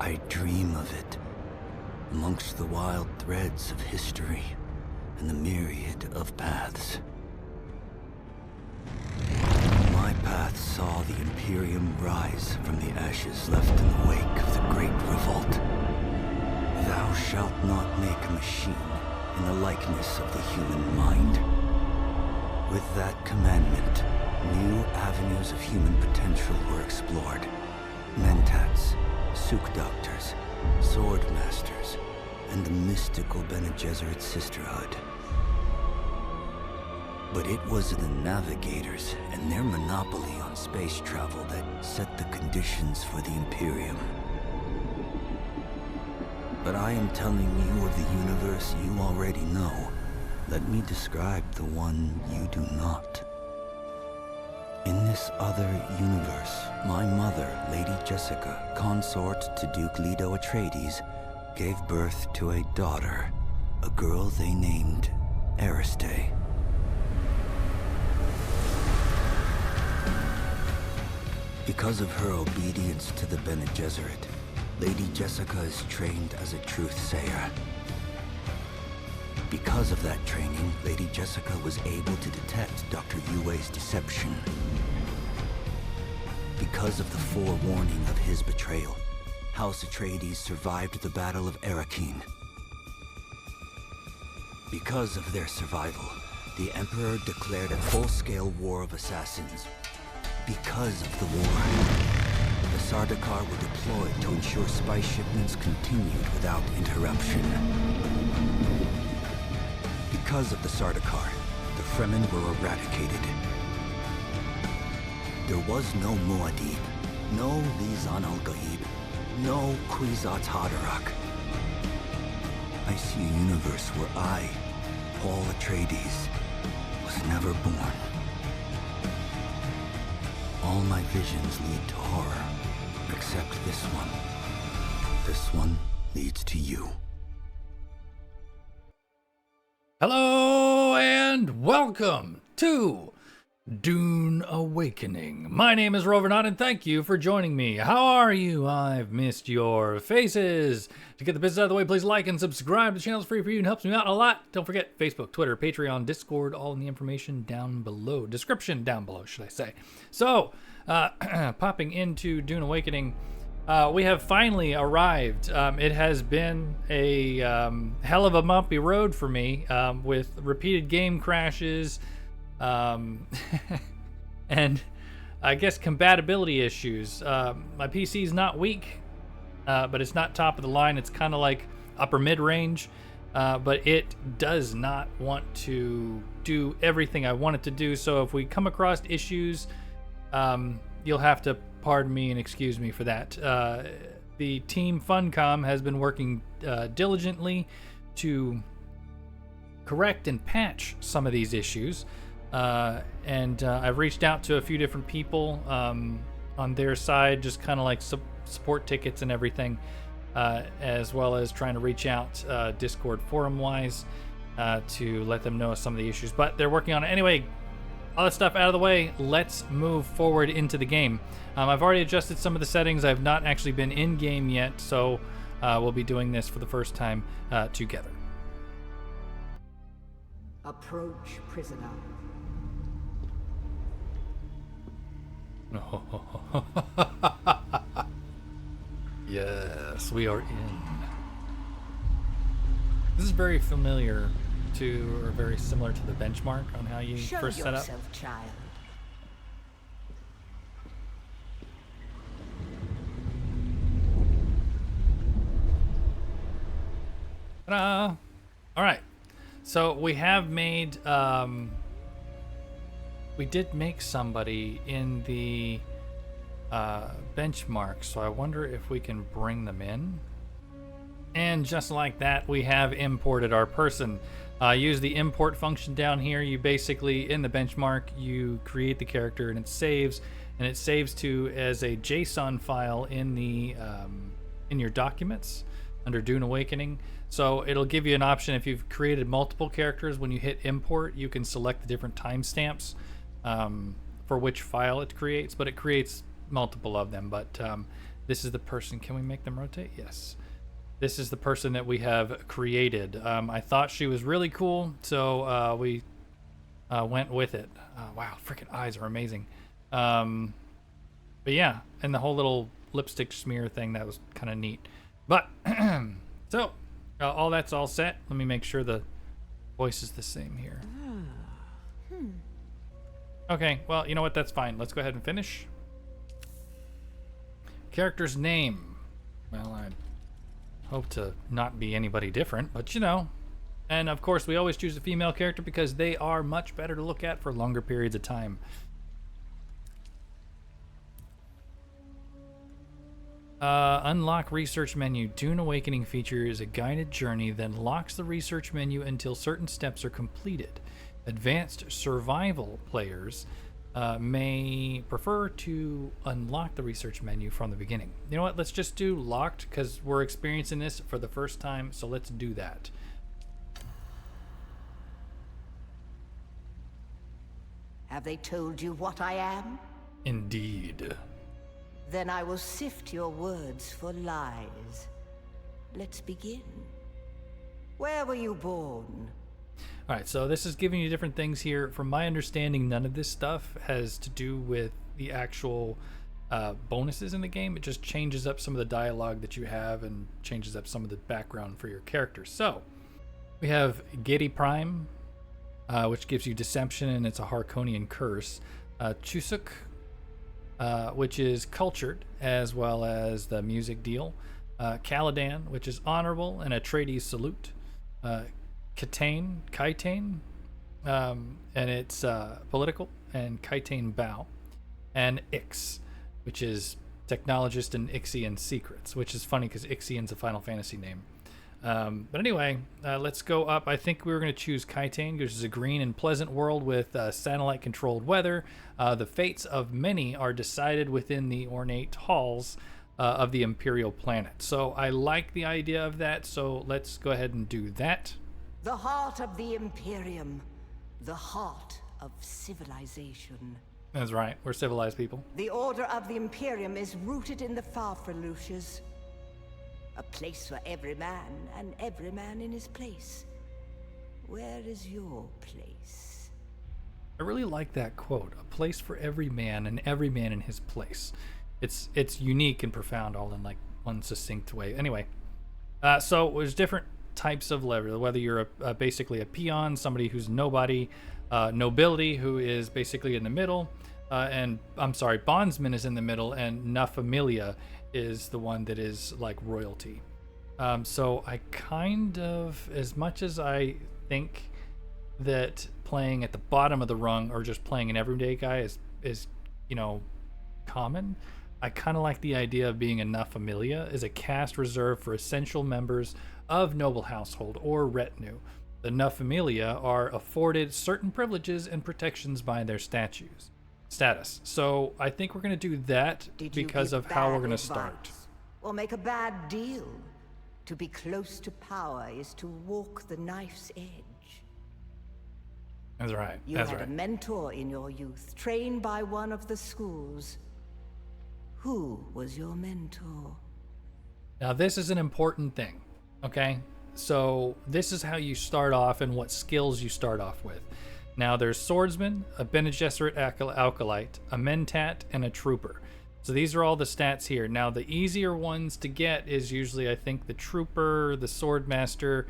I dream of it, amongst the wild threads of history and the myriad of paths. My path saw the Imperium rise from the ashes left in the wake of the Great Revolt. Thou shalt not make a machine in the likeness of the human mind. With that commandment, new avenues of human potential were explored. Mentats, Suk Doctors, Sword Masters, and the mystical Bene Gesserit Sisterhood. But it was the Navigators and their monopoly on space travel that set the conditions for the Imperium. But I am telling you of the universe you already know. Let me describe the one you do not. In this other universe, my mother, Lady Jessica, consort to Duke Leto Atreides, gave birth to a daughter, a girl they named Ariste. Because of her obedience to the Bene Gesserit, Lady Jessica is trained as a truth-sayer. Because of that training, Lady Jessica was able to detect Dr. Yue's deception. Because of the forewarning of his betrayal, House Atreides survived the Battle of Arrakeen. Because of their survival, the Emperor declared a full-scale war of assassins. Because of the war, the Sardaukar were deployed to ensure spice shipments continued without interruption. Because of the Sardaukar, the Fremen were eradicated. There was no Muad'Dib, no Lizan al-Gaib, no Kwisatz Haderach. I see a universe where I, Paul Atreides, was never born. All my visions lead to horror, except this one. This one leads to you. Hello and welcome to Dune Awakening. My name is Rovernaut and thank you for joining me. How are you? I've missed your faces. To get the business out of the way, please like and subscribe. The channel is free for you and helps me out a lot. Don't forget Facebook, Twitter, Patreon, Discord, all in the information down below. Description down below, should I say. So, popping into Dune Awakening, we have finally arrived. It has been a hell of a bumpy road for me with repeated game crashes and I guess compatibility issues. My PC's not weak, but it's not top of the line. It's kind of like upper mid-range, but it does not want to do everything I want it to do. So if we come across issues, you'll have to pardon me and excuse me for that. The team Funcom has been working diligently to correct and patch some of these issues. And I've reached out to a few different people on their side, just kind of like support tickets and everything, as well as trying to reach out Discord forum-wise to let them know some of the issues. But they're working on it. Anyway, all that stuff out of the way, let's move forward into the game. I've already adjusted some of the settings. I've not actually been in-game yet, so we'll be doing this for the first time together. Approach, prisoner. Yes, we are in. This is very familiar to, or very similar to the benchmark on how you first set up. Show yourself, child. Ta-da! All right, so we have made. We did make somebody in the benchmark, so I wonder if we can bring them in. And just like that, we have imported our person. Use the import function down here. You basically, in the benchmark, you create the character and it saves to as a JSON file in the in your documents under Dune Awakening. So it'll give you an option if you've created multiple characters. When you hit import, you can select the different timestamps for which file it creates, but it creates multiple of them. But This is the person. Can we make them rotate? Yes. This is the person that we have created. I thought she was really cool, so we went with it. Wow, freaking eyes are amazing. But yeah, and the whole little lipstick smear thing, that was kind of neat. But, so, all that's all set. Let me make sure the voice is the same here. Okay, well, you know what? That's fine. Let's go ahead and finish. Character's name. Well, I hope to not be anybody different, but you know. And of course, we always choose a female character because they are much better to look at for longer periods of time. Unlock research menu. Dune Awakening feature is a guided journey that locks the research menu until certain steps are completed. Advanced survival players may prefer to unlock the research menu from the beginning. You know what? Let's just do locked because we're experiencing this for the first time, so let's do that. Have they told you what I am? Indeed. Then I will sift your words for lies. Let's begin. Where were you born? All right, so this is giving you different things here. From my understanding, none of this stuff has to do with the actual bonuses in the game. It just changes up some of the dialogue that you have and changes up some of the background for your characters. So we have Gedi Prime, which gives you Deception, and it's a Harkonian curse. Chusuk, which is cultured, as well as the music deal. Caladan, which is honorable, and Atreides salute. Kitane, and it's political, and Kitane bow. And Ix, which is technologist and Ixian secrets, which is funny because Ixian's a Final Fantasy name. But anyway, let's go up. I think we were going to choose Kitane, which is a green and pleasant world with satellite-controlled weather. The fates of many are decided within the ornate halls of the Imperial planet. So I like the idea of that, so let's go ahead and do that. The heart of the Imperium. The heart of civilization. That's right, we're civilized people. The order of the Imperium is rooted in the Farfreluches. A place for every man, and every man in his place. Where is your place? I really like that quote. A place for every man, and every man in his place. It's unique and profound, all in like one succinct way. Anyway, so there's different types of lever. Whether you're basically a peon, somebody who's nobody, nobility, who is basically in the middle, and I'm sorry, bondsman is in the middle, and na familia is the one that is like royalty. So I kind of, as much as I think that playing at the bottom of the rung or just playing an everyday guy is you know, common, I kind of like the idea of being a na familia as a caste reserved for essential members of noble household or retinue. The na familia are afforded certain privileges and protections by their status. So I think we're going to do that because of how we're going to start. Or make a bad deal? To be close to power is to walk the knife's edge. That's right. You had a mentor in your youth, trained by one of the schools. Who was your mentor? Now this is an important thing, okay? So this is how you start off and what skills you start off with. Now there's swordsman, a Bene Gesserit acolyte, a mentat, and a trooper. So these are all the stats here. Now the easier ones to get is usually, I think, the trooper, the swordmaster.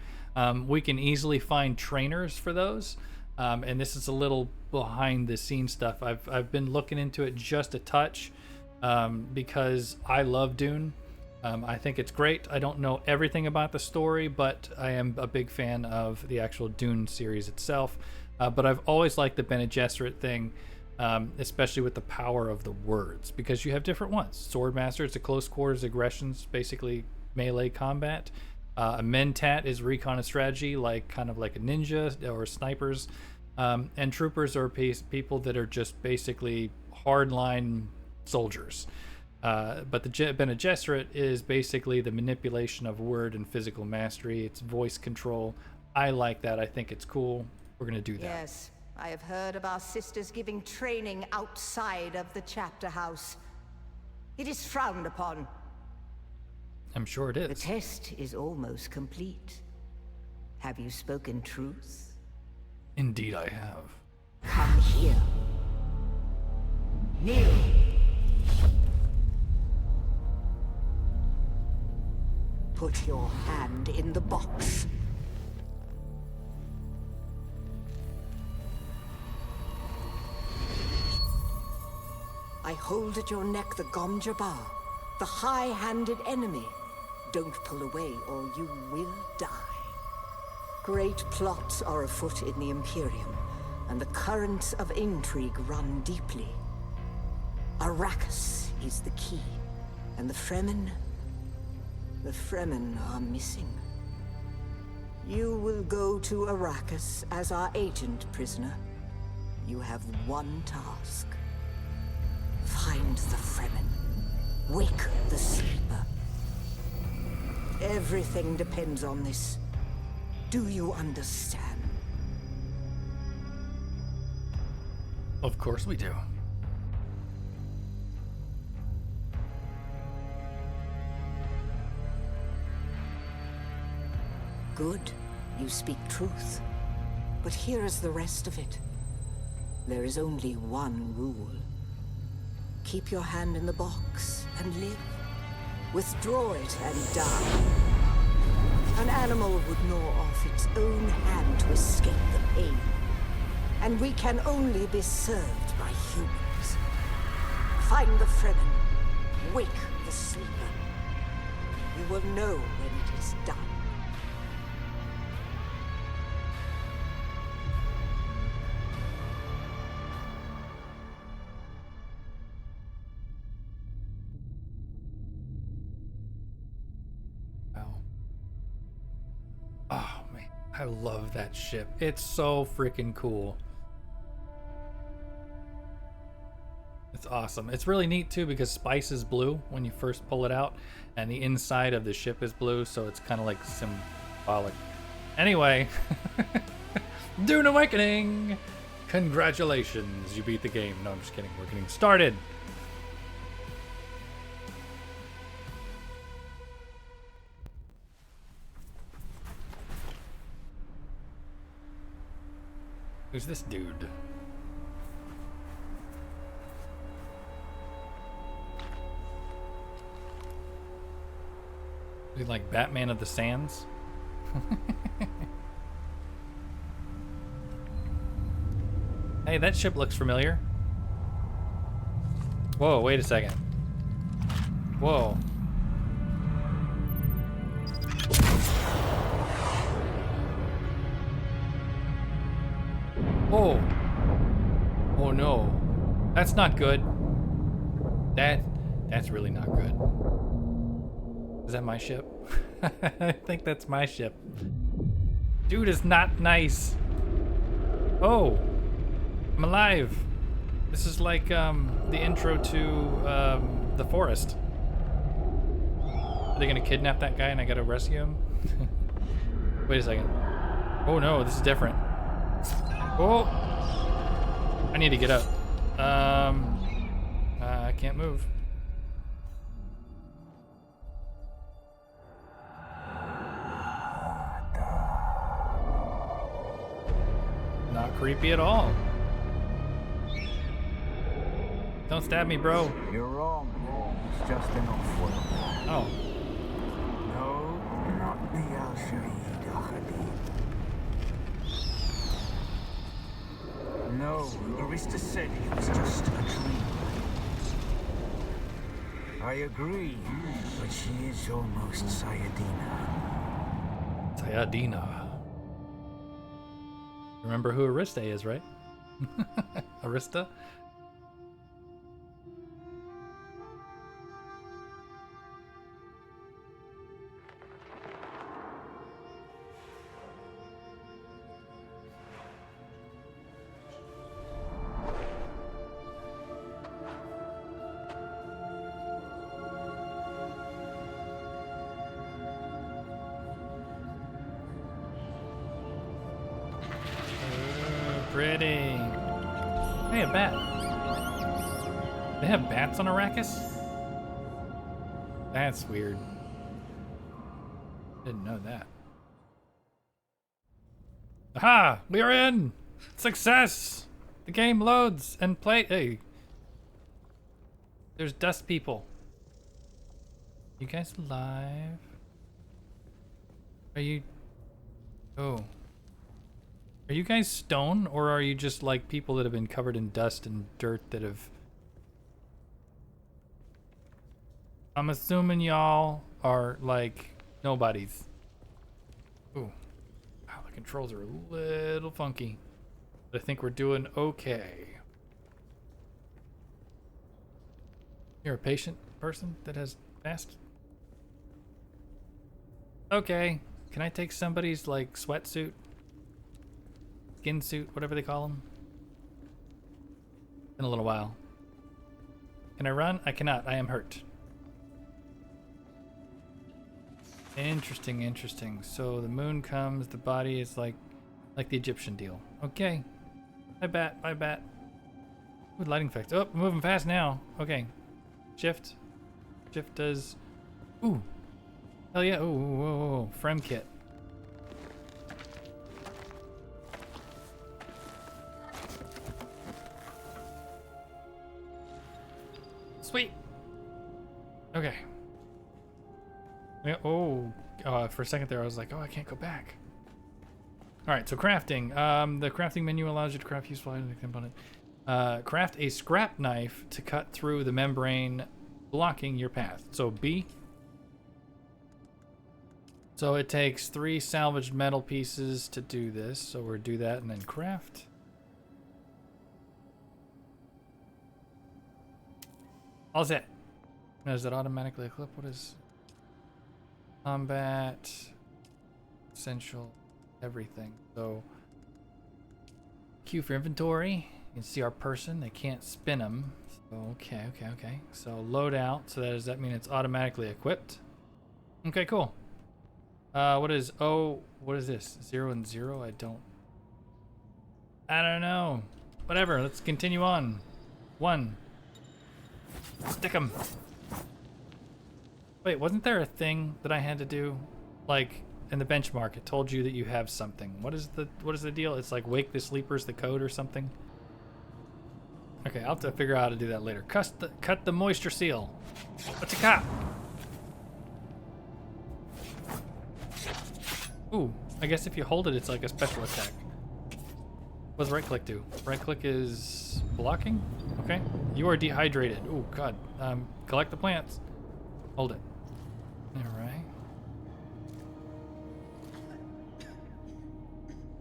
We can easily find trainers for those. And this is a little behind the scenes stuff. I've been looking into it just a touch because I love Dune. I think it's great. I don't know everything about the story, but I am a big fan of the actual Dune series itself. But I've always liked the Bene Gesserit thing, especially with the power of the words, because you have different ones. Swordmaster, it's a close quarters aggressions, basically melee combat. A mentat is recon and strategy, kind of like a ninja or snipers. And troopers are people that are just basically hardline soldiers. But the Bene Gesserit is basically the manipulation of word and physical mastery. It's voice control. I like that. I think it's cool. We're going to do that. Yes, I have heard of our sisters giving training outside of the chapter house. It is frowned upon. I'm sure it The is. test is almost complete. Have you spoken truth? Indeed I have. Come here. Kneel. Put your hand in the box. I hold at your neck the Gom Jabbar, the high-handed enemy. Don't pull away or you will die. Great plots are afoot in the Imperium, and the currents of intrigue run deeply. Arrakis is the key, and the Fremen are missing. You will go to Arrakis as our agent, prisoner. You have one task. Find the Fremen. Wake the sleeper. Everything depends on this. Do you understand? Of course we do. Good. You speak truth. But here is the rest of it. There is only one rule. Keep your hand in the box and live. Withdraw it and die. An animal would gnaw off its own hand to escape the pain. And we can only be served by humans. Find the Fremen. Wake the sleeper. You will know when it is done. Oh man, I love that ship. It's so freaking cool. It's awesome. It's really neat too because Spice is blue when you first pull it out, and the inside of the ship is blue, so it's kind of like symbolic. Anyway, Dune Awakening! Congratulations, you beat the game. No, I'm just kidding. We're getting started. Who's this dude? Is he like Batman of the Sands? Hey, that ship looks familiar. Whoa, wait a second. Whoa. Oh. Oh no. That's not good. That's really not good. Is that my ship? I think that's my ship. Dude is not nice. Oh. I'm alive. This is like the intro to The Forest. Are they gonna kidnap that guy and I gotta rescue him? Wait a second. Oh no, this is different. Oh! I need to get up. I can't move. Not creepy at all. Don't stab me, bro. You're wrong. It's just an awful. Oh. No, not the No, Arista said it was just a dream. I agree, but she is almost Sayadina. Sayadina. Remember who Arista is, right? Arista? Pretty. Hey, a bat. They have bats on Arrakis? That's weird. Didn't know that. Aha! We are in! Success! The game loads and play. Hey. There's dust people. You guys alive? Are you... Oh. Are you guys stone, or are you just like people that have been covered in dust and dirt that have... I'm assuming y'all are like nobodies. Ooh. Wow, the controls are a little funky. But I think we're doing okay. You're a patient person that has fast? Okay. Can I take somebody's like sweatsuit? Skin suit, whatever they call them? In a little while. Can I run? I cannot. I am hurt. Interesting, interesting. So the moon comes, the body is like the Egyptian deal. Okay. Bye bat, bye bat. Ooh, lighting effects. Oh, moving fast now. Okay. Shift. Shift does. Ooh. Hell yeah. Ooh, whoa, whoa, whoa. Frem kit. Sweet. Okay. Yeah, oh, for a second there I was like, oh, I can't go back. All right, so crafting. The crafting menu allows you to craft useful items component. Craft a scrap knife to cut through the membrane blocking your path. So B. So it takes 3 salvaged metal pieces to do this. So we'll do that and then craft. All set. Now, does that automatically equip? What is combat? Essential. Everything. So Q for inventory. You can see our person. They can't spin them. So, okay. So load out. So does that mean it's automatically equipped? Okay, cool. What is this? 0 and 0? I don't know. Whatever. Let's continue on. 1. Stick 'em. Wait, wasn't there a thing that I had to do? Like in the benchmark, it told you that you have something. What is the deal? It's like wake the sleepers, the code or something. Okay, I'll have to figure out how to do that later. Cut the moisture seal. What's a cop? Ooh, I guess if you hold it, it's like a special attack. What does right click do? Right click is blocking? Okay. You are dehydrated. Oh god. Collect the plants. Hold it. Alright.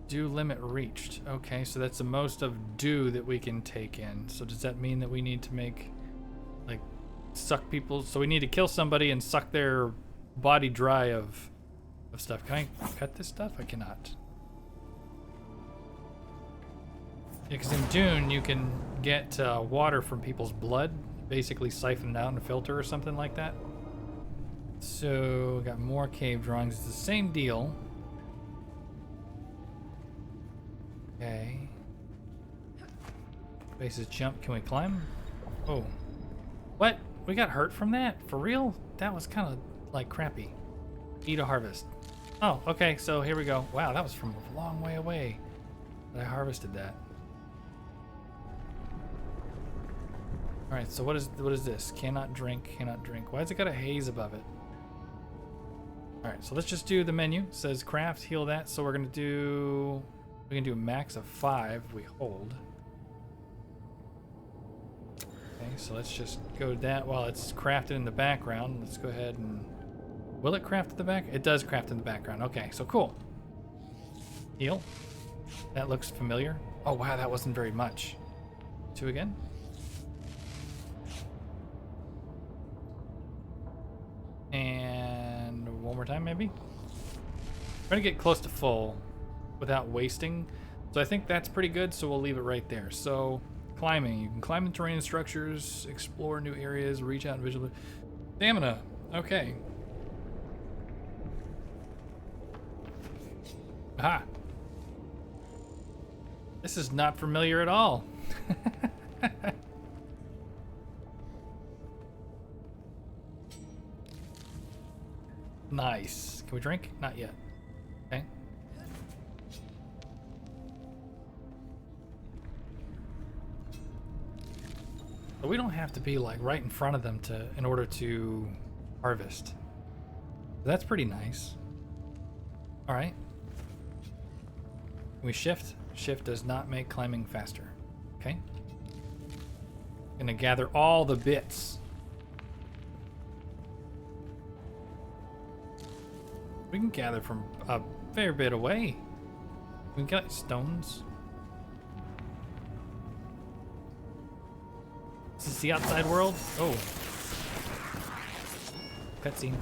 Dew limit reached. Okay, so that's the most of dew that we can take in. So does that mean that we need to make, like, suck people? So we need to kill somebody and suck their body dry of stuff. Can I cut this stuff? I cannot. Yeah, because in Dune, you can get water from people's blood, basically siphon it out in a filter or something like that. So, got more cave drawings. It's the same deal. Okay. Bases jump. Can we climb? Oh. What? We got hurt from that? For real? That was kind of, like, crappy. Eat a harvest. Oh, okay. So, here we go. Wow, that was from a long way away that I harvested that. Alright, so what is this? Cannot drink, cannot drink. Why has it got a haze above it? Alright, so let's just do the menu. It says craft, heal that. So we can do a max of 5. We hold. Okay, so let's just go to that while it's crafted in the background. Let's go ahead and... Will it craft in the back? It does craft in the background. Okay, so cool. Heal. That looks familiar. Oh wow, that wasn't very much. 2 again. And one more time, maybe? Trying to get close to full without wasting. So I think that's pretty good, so we'll leave it right there. So, climbing. You can climb the terrain and structures, explore new areas, reach out and visually. Stamina. Okay. Aha. This is not familiar at all. Nice. Can we drink? Not yet. Okay. But we don't have to be like right in front of them in order to harvest. That's pretty nice. All right. Can we shift? Shift does not make climbing faster. Okay. Gonna gather all the bits. We can gather from a fair bit away. We can get stones. Is this the outside world? Oh. Cutscene.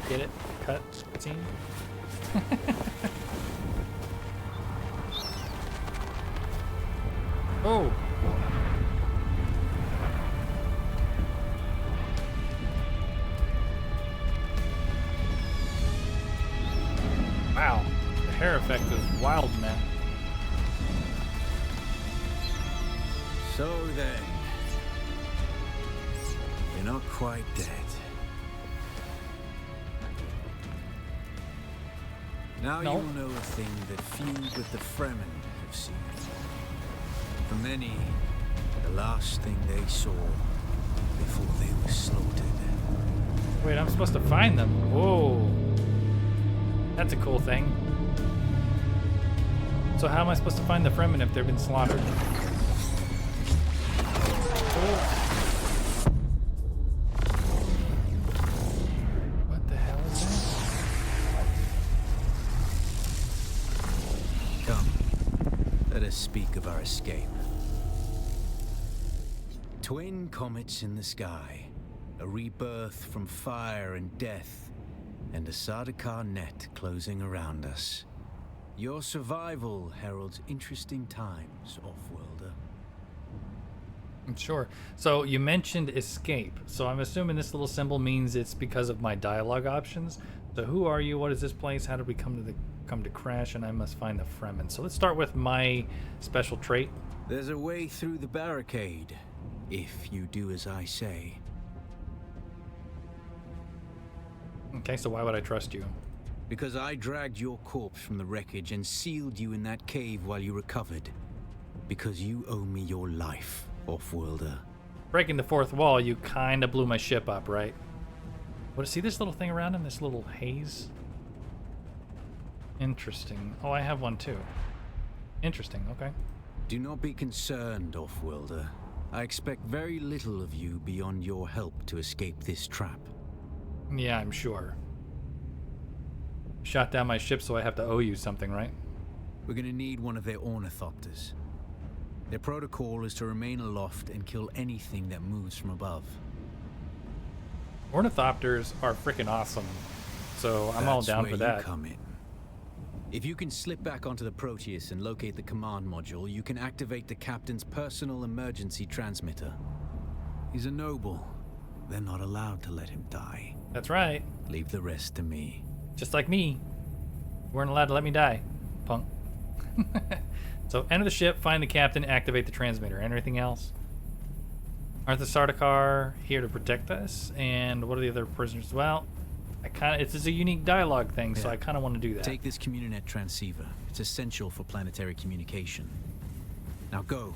Get it? Cutscene? Oh. Wow. The hair effect is wild, man. So then, you're not quite dead. Now No. you'll know a thing that few but the Fremen have seen. For many, the last thing they saw before they were slaughtered. Wait, I'm supposed to find them. Whoa. That's a cool thing. So how am I supposed to find the Fremen if they've been slaughtered? What the hell is that? Come, let us speak of our escape. Twin comets in the sky, a rebirth from fire and death, and a Sardaukar net closing around us. Your survival heralds interesting times, Offworlder. Sure. So you mentioned escape. So I'm assuming this little symbol means it's because of my dialogue options. So who are you? What is this place? How did we come to crash? And I must find the Fremen. So let's start with my special trait. There's a way through the barricade, if you do as I say. Okay, so why would I trust you? Because I dragged your corpse from the wreckage and sealed you in that cave while you recovered. Because you owe me your life, Offworlder. Breaking the fourth wall, you kind of blew my ship up, right? What? See this little thing around him? This little haze? Interesting. Oh, I have one too. Interesting, okay. Do not be concerned, Offworlder. I expect very little of you beyond your help to escape this trap. Yeah, I'm sure. Shot down my ship, so I have to owe you something, right? We're gonna need one of their ornithopters. Their protocol is to remain aloft and kill anything that moves from above. Ornithopters are freaking awesome, so I'm all down for That's where that. you come in. If you can slip back onto the Proteus and locate the command module, you can activate the captain's personal emergency transmitter. He's a noble. They're not allowed to let him die. That's right. Leave the rest to me. Just like me. You weren't allowed to let me die, punk. So enter the ship, find the captain, activate the transmitter. Anything else? Aren't the Sardaukar here to protect us? And what are the other prisoners? Well, it's a unique dialogue thing, so Yeah. I kind of want to do that. Take this Communinet transceiver. It's essential for planetary communication. Now go,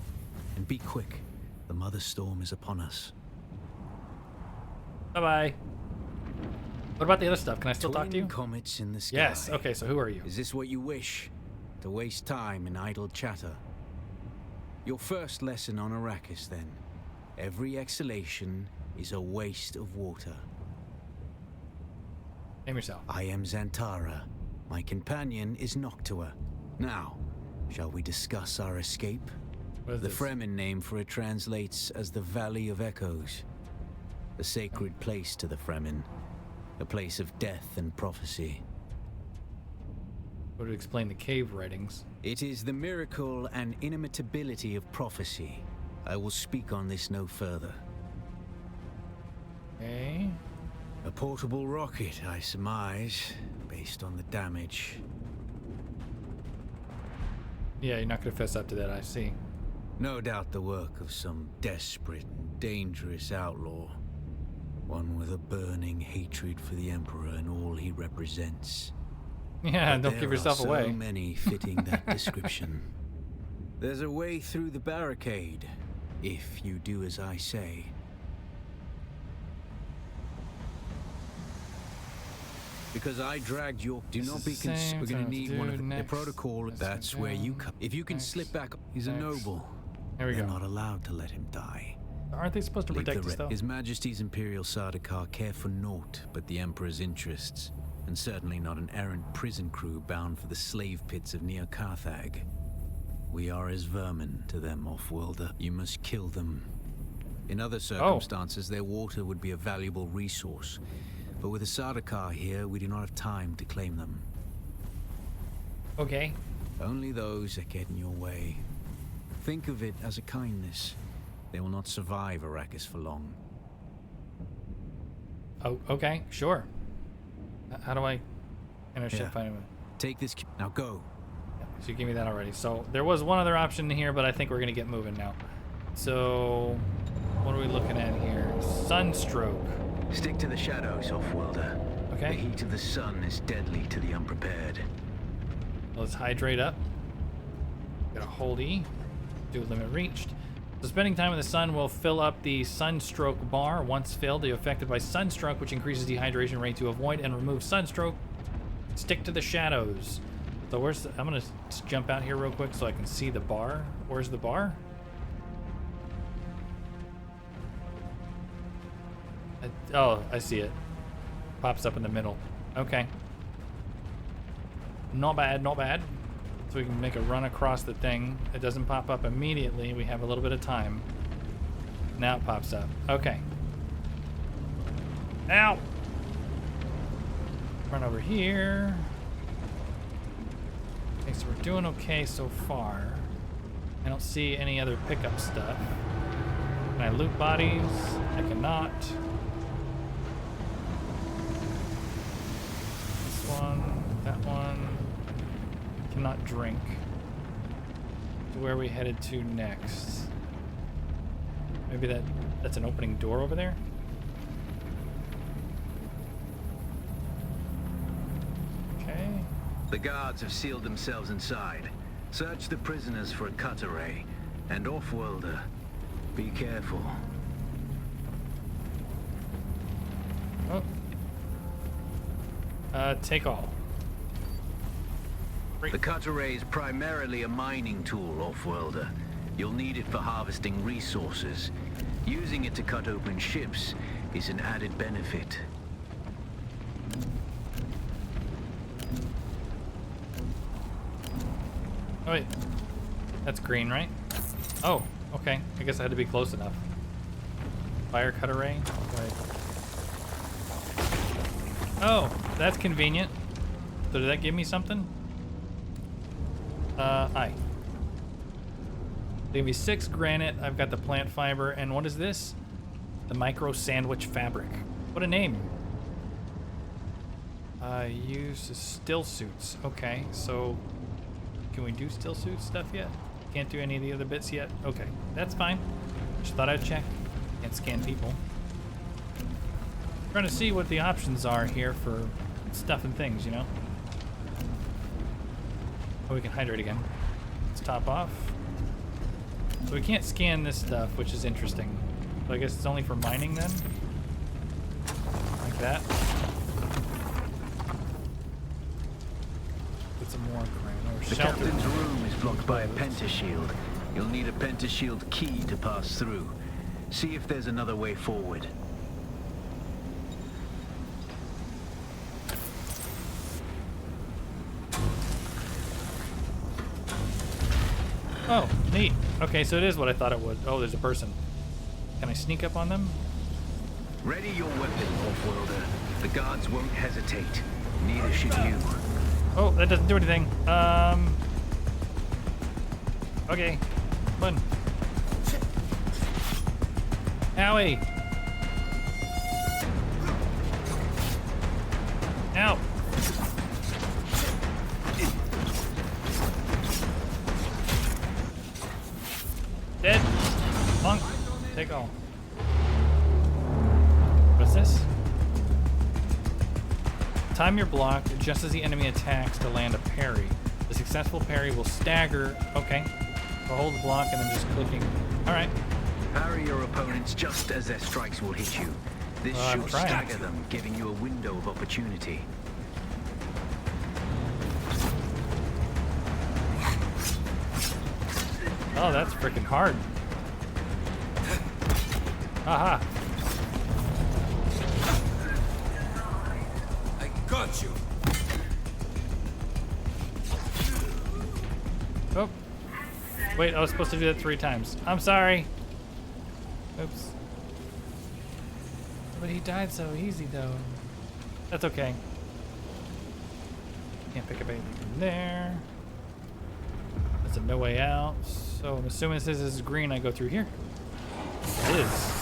and be quick. The Mother Storm is upon us. Bye-bye. What about the other stuff? Can I still talk to you? Twin comets in the sky. Yes. Okay, so who are you? Is this what you wish? To waste time in idle chatter? Your first lesson on Arrakis, then. Every exhalation is a waste of water. Name yourself. I am Xantara. My companion is Noctua. Now, shall we discuss our escape? What is The this? Fremen name for it translates as the Valley of Echoes. A sacred place to the Fremen. A place of death and prophecy. Would explain the cave writings. It is the miracle and inimitability of prophecy. I will speak on this no further. Okay. A portable rocket, I surmise, based on the damage. Yeah, you're not going to fess up to that, I see. No doubt the work of some desperate and dangerous outlaw. One with a burning hatred for the Emperor and all he represents. Yeah, But don't give yourself there are away. so many fitting that description. There's a way through the barricade, if you do as I say. Because I dragged your... Do not be concerned. We're going to need one of the protocol. That's where you come. If you can slip back... He's a noble. There we They're go. not allowed to let him die. Aren't they supposed to Leave protect the us, though? His Majesty's Imperial Sardaukar care for naught but the Emperor's interests, and certainly not an errant prison crew bound for the slave pits of Neo Carthag. We are as vermin to them, off-worlder. You must kill them. In other circumstances, their water would be a valuable resource. But with the Sardaukar here, we do not have time to claim them. Okay. Only those that get in your way. Think of it as a kindness. They will not survive Arrakis for long. Oh, okay, sure. How do I... Yeah. find him? Take this... Now go. So you gave me that already. So there was one other option here, but I think we're going to get moving now. So what are we looking at here? Sunstroke. Stick to the shadows, off-worlder. Okay. The heat of the sun is deadly to the unprepared. Let's hydrate up. Got a hold E. Do limit reached. So spending time in the sun will fill up the sunstroke bar. Once filled, you're affected by sunstroke, which increases dehydration rate. To avoid and remove sunstroke, stick to the shadows. So where's the, I'm gonna just jump out here real quick so I can see the bar. Where's the bar? Oh, I see it. Pops up in the middle. Okay. Not bad, not bad. So we can make a run across the thing. It doesn't pop up immediately. We have a little bit of time. Now it pops up. Okay. Ow! Run over here. Okay, so we're doing okay so far. I don't see any other pickup stuff. Can I loot bodies? I cannot. This one, that one. Cannot drink. To where are we headed to next? Maybe that's an opening door over there? Okay. The guards have sealed themselves inside. Search the prisoners for a cut array. And off-worlder, be careful. Oh. Take all. The cut array is primarily a mining tool, off-worlder. You'll need it for harvesting resources. Using it to cut open ships is an added benefit. Oh wait, that's green, right? Oh, okay. I guess I had to be close enough. Fire cut array. Right. Oh, that's convenient. So did that give me something? Aye. They give me 6 granite. I've got the plant fiber, and what is this? The micro sandwich fabric. What a name. Use still suits. Okay, so can we do still suit stuff yet? Can't do any of the other bits yet? Okay, that's fine. Just thought I'd check. Can't scan people. Trying to see what the options are here for stuff and things, you know? Oh, we can hydrate again. Let's top off. So we can't scan this stuff, which is interesting. So I guess it's only for mining then? Like that. Get some more granite. The captain's room is blocked by a pentashield. You'll need a pentashield key to pass through. See if there's another way forward. Oh, neat. Okay, so it is what I thought it would. Oh, there's a person. Can I sneak up on them? Ready your weapon, off-worlder. The guards won't hesitate. Neither should you. Oh, that doesn't do anything. Okay. Come on. Owie. Ow. Dead. Monk. Take all. What's this? Time your block just as the enemy attacks to land a parry. The successful parry will stagger. Okay. So hold the block and then just clicking. All right. Parry your opponents just as their strikes will hit you. This should stagger them, giving you a window of opportunity. Oh, that's freaking hard. Aha. I got you. Oh. Wait, I was supposed to do that 3 times. I'm sorry. Oops. But he died so easy, though. That's okay. Can't pick up anything from there. That's a no way out. So I'm assuming this is green. I go through here. It is.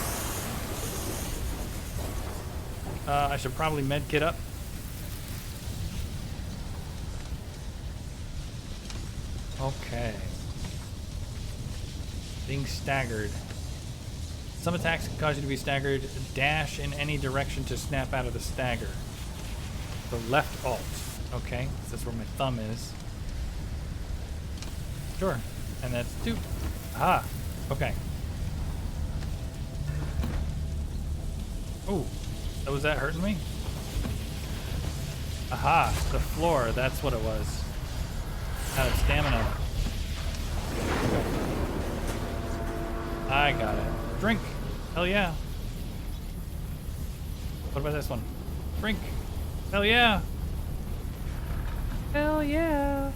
I should probably med kit up. Okay. Being staggered. Some attacks can cause you to be staggered. Dash in any direction to snap out of the stagger. So left alt. Okay, so that's where my thumb is. Sure. And that's 2. Ah. Okay. Oh. Was that hurting me? Aha. The floor. That's what it was. Out of stamina. Okay. I got it. Drink. Hell yeah. What about this one? Drink. Hell yeah. Hell yeah.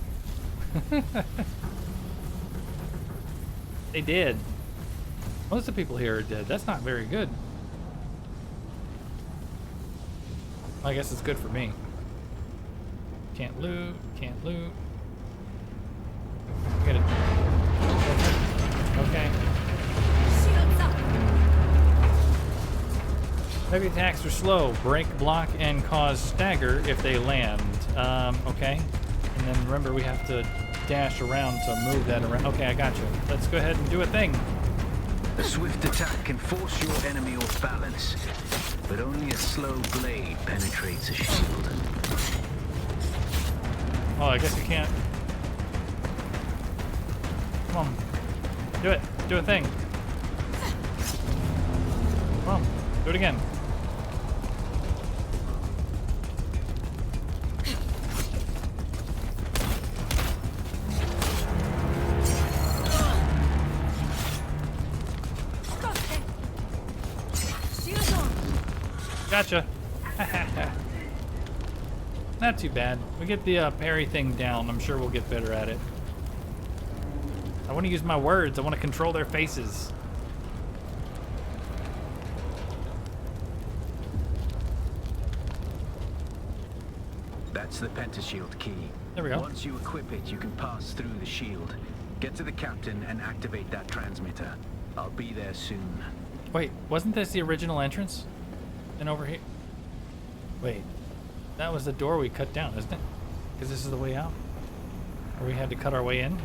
They did. Most of the people here are dead. That's not very good. I guess it's good for me. Can't loot. Can't loot. Get it. Okay. Heavy attacks are slow. Break, block, and cause stagger if they land. Okay. And then remember, we have to dash around to move that around. Okay, I got you. Let's go ahead and do a thing. A swift attack can force your enemy off balance, but only a slow blade penetrates a shield. Oh, I guess you can't. Come on. Do it. Do a thing. Come on. Do it again. Gotcha. Not too bad. We get the parry thing down. I'm sure we'll get better at it. I want to use my words. I want to control their faces. That's the pentashield key. There we go. Once you equip it, you can pass through the shield. Get to the captain and activate that transmitter. I'll be there soon. Wait, wasn't this the original entrance? And over here? Wait, that was the door we cut down, isn't it? Because this is the way out? Or we had to cut our way in?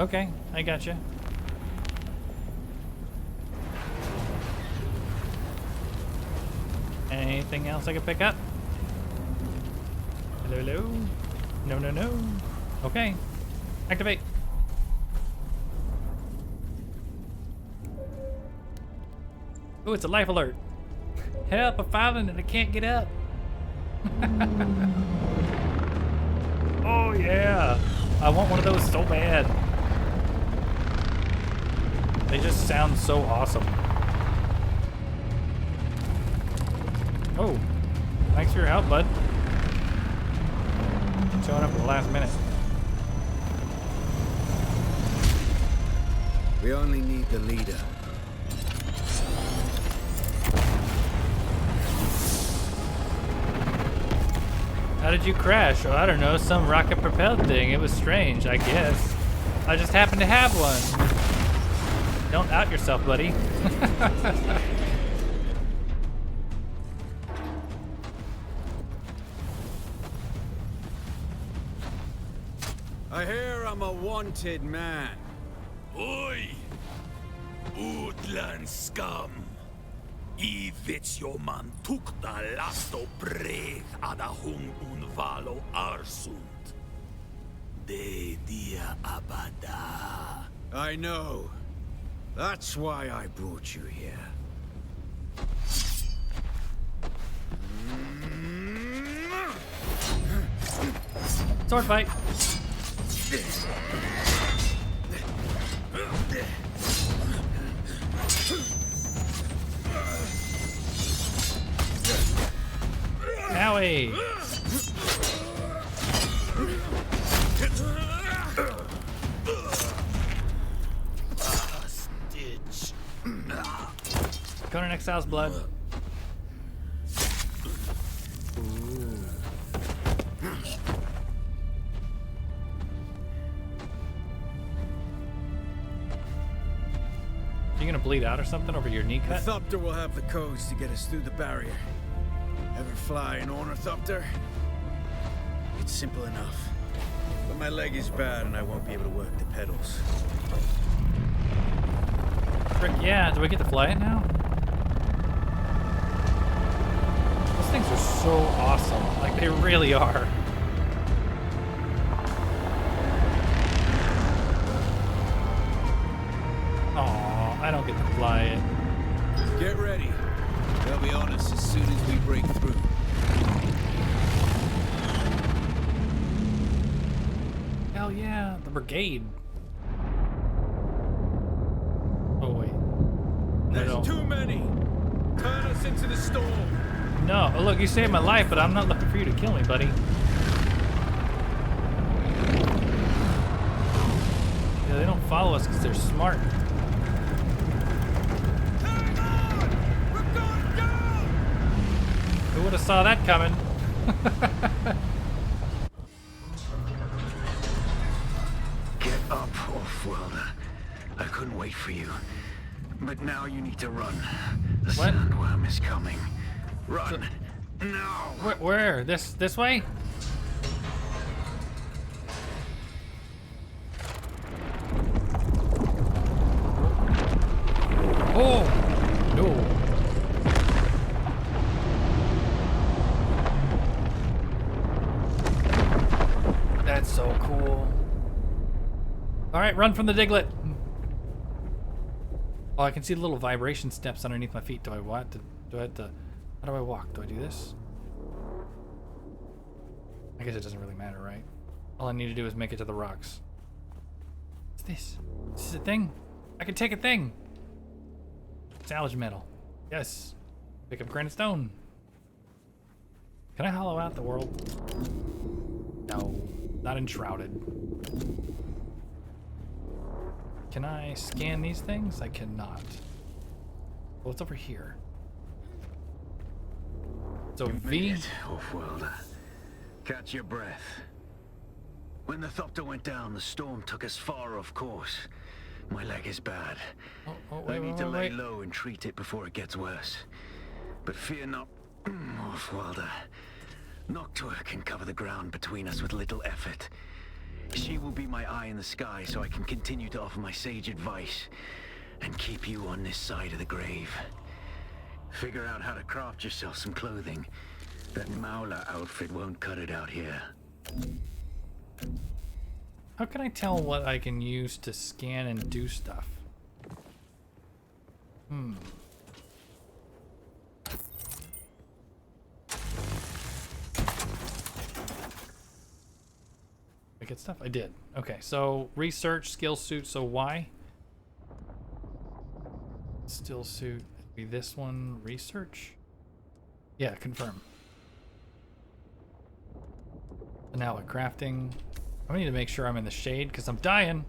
Okay, I gotcha. Anything else I can pick up? Hello, hello? No, no, no. Okay, activate. Ooh, it's a life alert. Help, I'm falling and I can't get up. Oh yeah, I want one of those so bad. They just sound so awesome. Oh, thanks for your help, bud. Showing up at the last minute. We only need the leader. How did you crash? Oh, I don't know, some rocket propelled thing. It was strange, I guess. I just happened to have one. Don't out yourself, buddy. I hear I'm a wanted man. Oi! Woodland scum! I Vitsjoman tukta lasto preg ada hung unvalo arsund. De dia abada. I know. That's why I brought you here. Sword fight. Owie. Conan Exile's blood. You gonna bleed out or something over your knee The cut? Thopter will have the codes to get us through the barrier. Ever fly an ornithopter? It's simple enough. But my leg is bad and I won't be able to work the pedals. Frick yeah, do I get to fly it now? Those things are so awesome. Like, they really are. Aw, I don't get to fly it. Get ready. They'll be on us as soon as we break through. Hell yeah, the brigade. Oh wait. There's No. too many. Turn us into the storm. No, oh, look, you saved my life, but I'm not looking for you to kill me, buddy. Yeah, they don't follow us because they're smart. Hang on! We're going down! Who would have saw that coming? Get up, Off-Worlder. I couldn't wait for you. But now you need to run. The What? sandworm is coming. Run! Now! Where? This way? Oh! No. That's so cool. Alright, run from the Diglett. Oh, I can see the little vibration steps underneath my feet. Do I want to? Do I have to? How do I walk? Do I do this? I guess it doesn't really matter, right? All I need to do is make it to the rocks. What's this? This is a thing? I can take a thing! Salvage metal. Yes. Pick up granite stone. Can I hollow out the world? No. Not enshrouded. Can I scan these things? I cannot. What's over here? So V. Off-Worlder. Catch your breath. When the Thopter went down, the storm took us far off course. My leg is bad. I need to lay low and treat it before it gets worse. But fear not, Off-Worlder. Noctua can cover the ground between us with little effort. She will be my eye in the sky so I can continue to offer my sage advice and keep you on this side of the grave. Figure out how to craft yourself some clothing. That Maula outfit won't cut it out here. How can I tell what I can use to scan and do stuff? I get stuff? I did. Okay, so research, skill suit, so Y? Still suit, be this one, research? Yeah, confirm. So now what, crafting? I need to make sure I'm in the shade because I'm dying.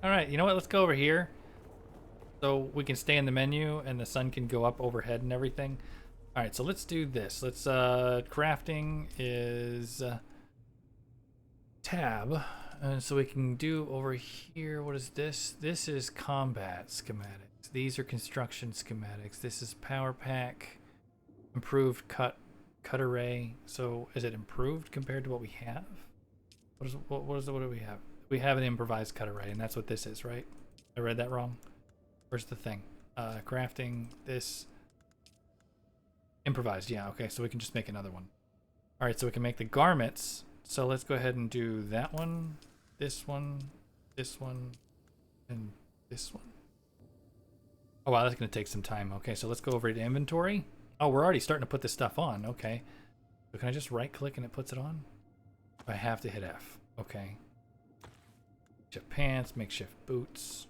Alright, you know what? Let's go over here. So we can stay in the menu and the sun can go up overhead and everything. Alright, so let's do this. Let's, crafting is tab. And so we can do over here, what is this? This is combat schematics. These are construction schematics. This is power pack, improved cut array. So is it improved compared to what we have? What do we have? We have an improvised cut array, and that's what this is, right? I read that wrong. Where's the thing? Crafting this. Improvised, yeah, okay, so we can just make another one. All right, so we can make the garments. So let's go ahead and do that one, this one, and this one. Oh, wow, that's gonna take some time. Okay, so let's go over to inventory. Oh, we're already starting to put this stuff on, okay. So can I just right click and it puts it on? I have to hit F, okay. Makeshift pants, makeshift boots.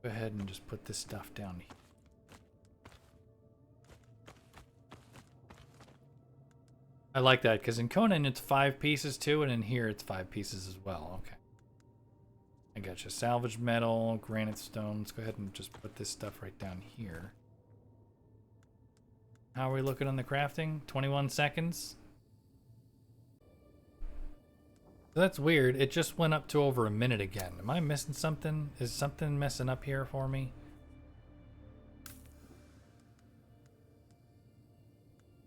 Go ahead and just put this stuff down here. I like that, because in Conan it's 5 pieces too, and in here it's 5 pieces as well. Okay. I got you. Salvaged metal, granite stone. Let's go ahead and just put this stuff right down here. How are we looking on the crafting? 21 seconds. That's weird. It just went up to over a minute again. Am I missing something? Is something messing up here for me?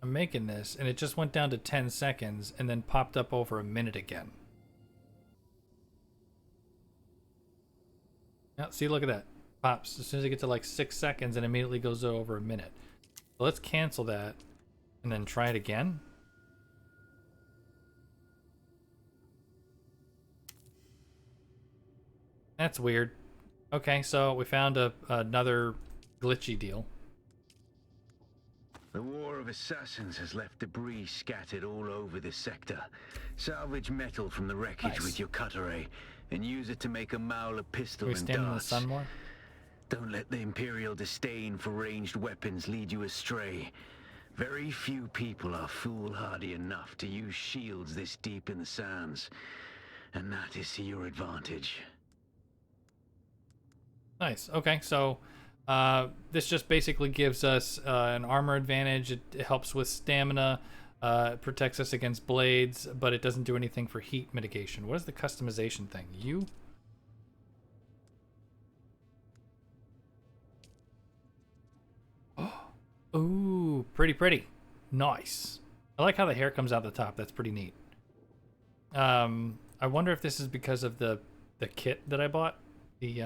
I'm making this, and it just went down to 10 seconds, and then popped up over a minute again. Now, see, look at that. Pops. As soon as I get to like 6 seconds, it immediately goes over a minute. So let's cancel that, and then try it again. That's weird. Okay, so we found another glitchy deal. The War of Assassins has left debris scattered all over this sector. Salvage metal from the wreckage with your cutter ray, and use it to make a Mauler pistol and stand in the darts. sun more? Don't let the Imperial disdain for ranged weapons lead you astray. Very few people are foolhardy enough to use shields this deep in the sands, and that is to your advantage. Nice. Okay, so this just basically gives us an armor advantage. It helps with stamina, it protects us against blades, but it doesn't do anything for heat mitigation. What is the customization thing? You? Ooh, pretty. Nice. I like how the hair comes out the top. That's pretty neat. I wonder if this is because of the kit that I bought. The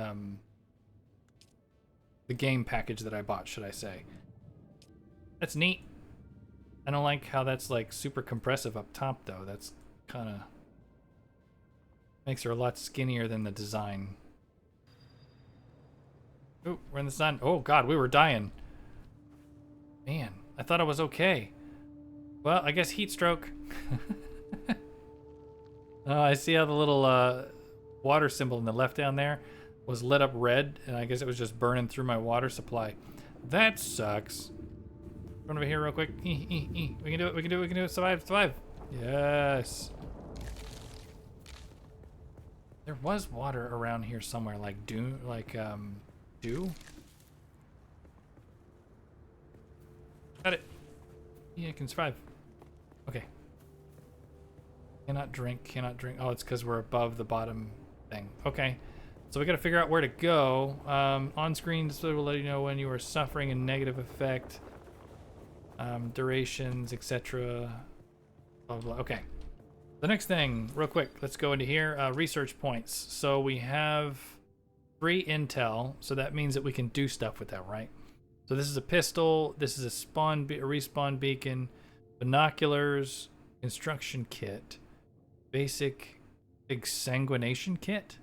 game package that I bought, should I say. That's neat. I don't like how that's like super compressive up top though. That's kind of makes her a lot skinnier than the design. Ooh, we're in the sun. Oh god, we were dying. Man, I thought I was okay. Well, I guess heat stroke. Oh, I see how the little water symbol in the left down there was lit up red, and I guess it was just burning through my water supply. That sucks. Run over here real quick. We can do it. Survive. Yes. There was water around here somewhere, like Dune, dew? Got it. Yeah, I can survive. Okay. Cannot drink. Oh, it's because we're above the bottom thing. Okay. So we got to figure out where to go. On screen display will let you know when you are suffering a negative effect. Durations, etc. Blah, blah. Okay. The next thing, real quick, let's go into here. Research points. So we have 3 intel, so that means that we can do stuff with that, right? So this is a pistol. This is a respawn beacon, binoculars, construction kit, basic exsanguination kit.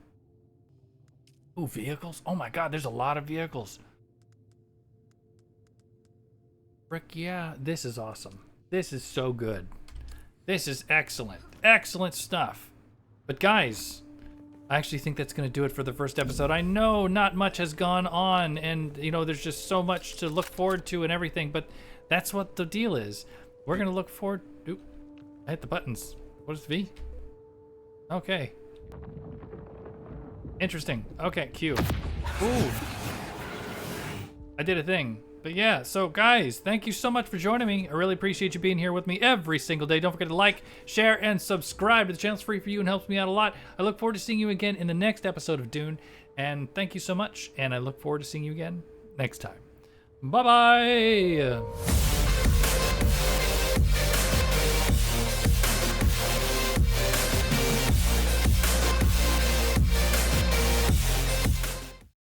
Ooh, vehicles. Oh my god, there's a lot of vehicles. Frick yeah, this is awesome. This is so good. This is excellent. Excellent stuff. But guys, I actually think that's going to do it for the first episode. I know not much has gone on, and you know, there's just so much to look forward to and everything, but that's what the deal is. We're going to look forward. Oop, I hit the buttons. What is V? Okay. Interesting. Okay, Q. Ooh. I did a thing. But yeah, so guys, thank you so much for joining me. I really appreciate you being here with me every single day. Don't forget to like, share, and subscribe to the channel. It's free for you and helps me out a lot. I look forward to seeing you again in the next episode of Dune. And thank you so much. And I look forward to seeing you again next time. Bye-bye.